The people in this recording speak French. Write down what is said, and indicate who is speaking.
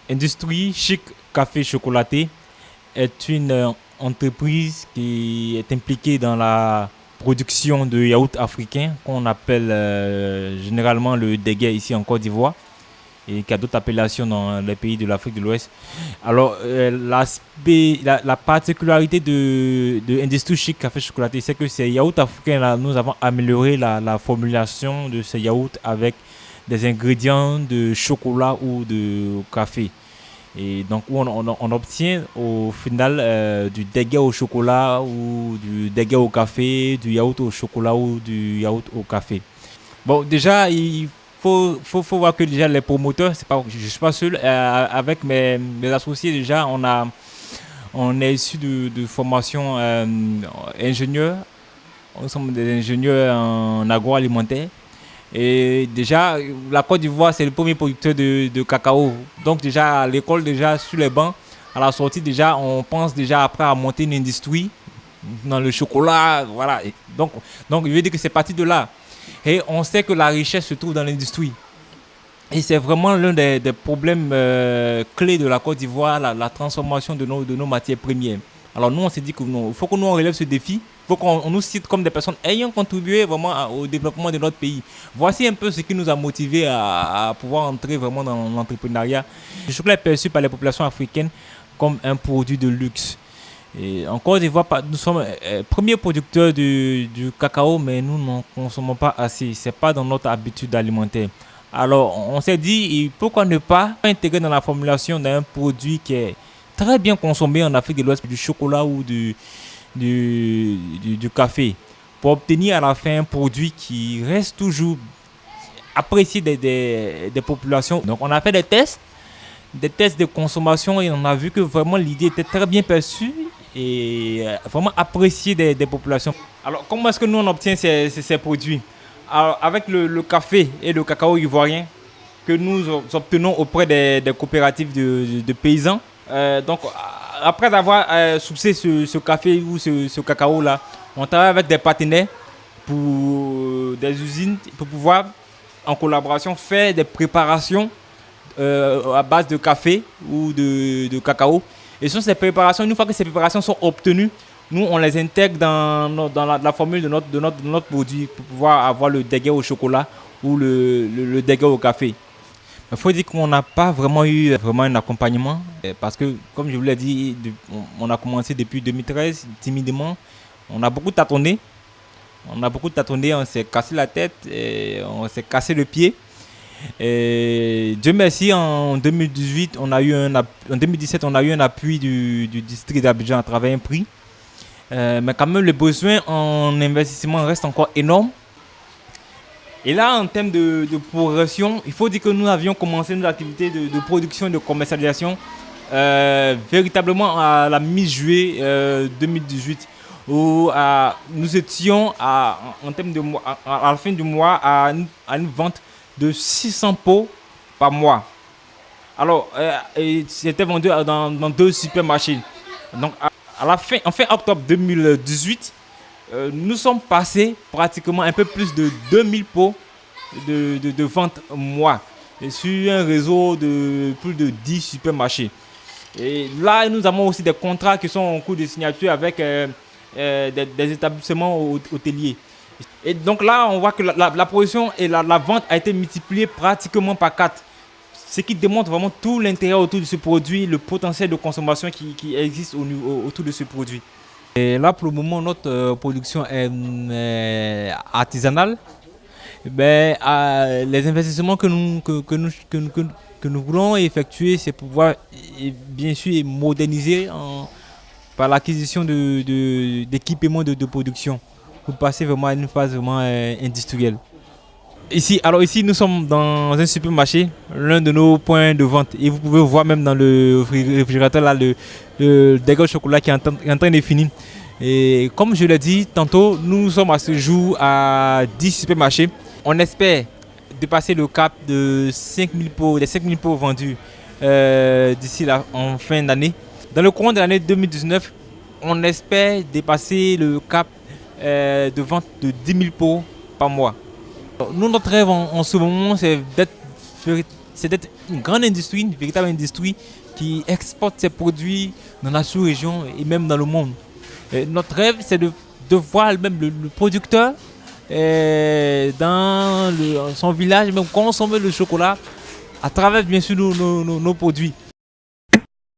Speaker 1: Industrie Chic Café Chocolaté est une entreprise qui est impliquée dans la production de yaourts africains qu'on appelle généralement le dégué ici en Côte d'Ivoire et qui a d'autres appellations dans les pays de l'Afrique de l'Ouest. Alors, la particularité de Industrie Chic Café Chocolaté, c'est que ces yaourts africains, là, nous avons amélioré la formulation de ces yaourts avec des ingrédients de chocolat ou de café. Et donc, on obtient au final du dégué au chocolat ou du dégué au café, du yaourt au chocolat ou du yaourt au café. Bon, déjà, il faut voir que déjà les promoteurs, c'est pas, je ne suis pas seul, avec mes associés, déjà, on est issus de formation ingénieur. Nous sommes des ingénieurs en agroalimentaire. Et déjà, la Côte d'Ivoire, c'est le premier producteur de cacao. Donc déjà, à l'école, déjà, sur les bancs, à la sortie, déjà, on pense déjà après à monter une industrie dans le chocolat. Voilà. Donc, je veux dire que c'est parti de là. Et on sait que la richesse se trouve dans l'industrie. Et c'est vraiment l'un des problèmes clés de la Côte d'Ivoire, la transformation de nos matières premières. Alors nous, on s'est dit qu'il faut que nous on relève ce défi. Il faut qu'on nous cite comme des personnes ayant contribué vraiment au développement de notre pays. Voici un peu ce qui nous a motivés à pouvoir entrer vraiment dans l'entrepreneuriat. Le chocolat est perçu par les populations africaines comme un produit de luxe. Et en Côte d'Ivoire, nous sommes premiers producteurs du cacao, mais nous n'en consommons pas assez. Ce n'est pas dans notre habitude alimentaire. Alors, on s'est dit, pourquoi ne pas intégrer dans la formulation d'un produit qui est très bien consommé en Afrique de l'Ouest, du chocolat ou du café, pour obtenir à la fin un produit qui reste toujours apprécié des populations. Donc, on a fait des tests de consommation et on a vu que vraiment l'idée était très bien perçue et vraiment appréciée des populations. Alors, comment est-ce que nous on obtient ces produits? Alors, avec le café et le cacao ivoirien que nous obtenons auprès des coopératives de paysans. Donc, après avoir sourcé ce café ou ce cacao-là, on travaille avec des partenaires pour des usines pour pouvoir, en collaboration, faire des préparations à base de café ou de cacao. Et sur ces préparations, une fois que ces préparations sont obtenues, nous, on les intègre dans la formule de notre produit pour pouvoir avoir le dégué au chocolat ou le dégué au café. Il faut dire qu'on n'a pas vraiment eu vraiment un accompagnement parce que, comme je vous l'ai dit, on a commencé depuis 2013 timidement. On a beaucoup tâtonné. On s'est cassé la tête, et on s'est cassé le pied. Et Dieu merci, en 2018, en 2017, on a eu un appui du district d'Abidjan à travers un prix. Mais quand même, les besoins en investissement restent encore énormes. Et là, en termes de progression, il faut dire que nous avions commencé nos activités de production et de commercialisation véritablement à la mi-juillet 2018, où nous étions en termes de mois, à la fin du mois à une vente de 600 pots par mois. Alors, c'était vendu dans deux supermarchés. Donc, en fin octobre 2018, nous sommes passés pratiquement un peu plus de 2000 pots de vente mois sur un réseau de plus de 10 supermarchés. Et là, nous avons aussi des contrats qui sont en cours de signature avec des établissements hôteliers. Et donc là, on voit que la production et la vente a été multipliée pratiquement par 4. Ce qui démontre vraiment tout l'intérêt autour de ce produit, le potentiel de consommation qui existe autour de ce produit. Et là, pour le moment, notre production est artisanale. Ben, les investissements que nous voulons effectuer, c'est pouvoir, bien sûr, moderniser par l'acquisition d'équipements de production pour passer vraiment à une phase vraiment industrielle. Ici, nous sommes dans un supermarché, l'un de nos points de vente. Et vous pouvez voir même dans le réfrigérateur là, le dégueu au chocolat qui est en train de finir. Et comme je l'ai dit tantôt, nous sommes à ce jour à 10 supermarchés. On espère dépasser le cap de 5000 pots, des 5000 pots vendus d'ici là, en fin d'année. Dans le courant de l'année 2019, on espère dépasser le cap de vente de 10 000 pots par mois. Nous, notre rêve en ce moment, c'est d'être c'est d'être une grande industrie, une véritable industrie qui exporte ses produits dans la sous-région et même dans le monde. Notre rêve, c'est de voir même le producteur dans son village, même consommer le chocolat à travers bien sûr nos produits.